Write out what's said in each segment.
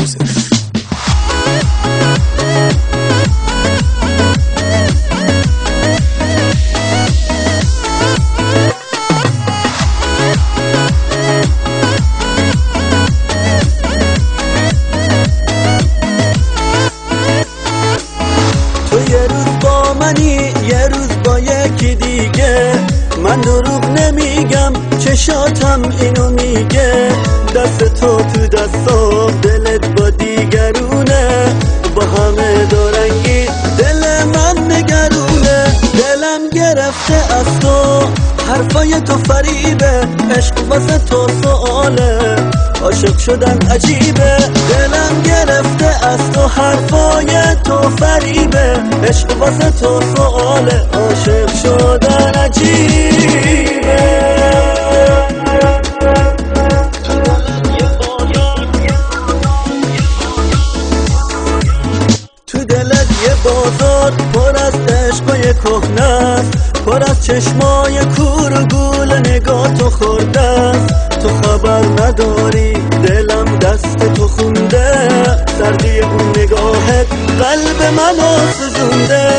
یوسف. تو یه روز با منی یه روز با یکی دیگه، من دروغ نمیگم چشاتم اینو میگه. دست تو دستام دلت با دیگرونه، با همه دارنگی دل من نگرونه. دلم گرفته از تو حرفای تو فریبه، عشق واسه تو سؤاله، عاشق شدن عجیبه. دلم گرفته از تو حرفای تو فریبه، عشق واسه تو سؤاله، عاشق شدن عجیبه. تو دلت یه بازار پر از عشقای کهنه است، پر از چشمای کور و گول نگاه تو خورده است. تو خبر نداری دلم دست تو خونده، سردی اون نگاهت قلب منو سوزونده.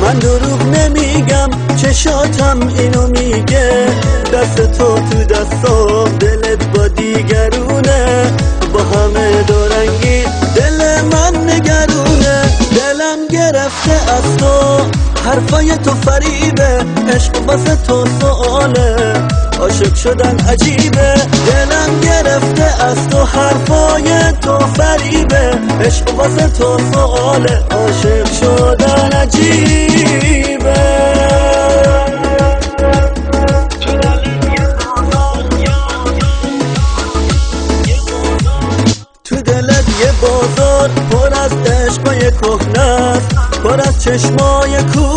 من دروغ نمیگم چشاتم اینو میگه. دست تو دستام دلت با دیگرونه، با همه دارنگی دل من نگرونه. دلم گرفته از تو حرفای تو فریبه، عشق واسه تو سؤاله، عاشق شدن عجیبه. دلم گرفته از تو حرفای تو فریبه، عشق واسه تو سؤاله، عاشق شدن عجیبه. تو دلت یه بازار پر از عشقای کهنه است، پر از چشمای کور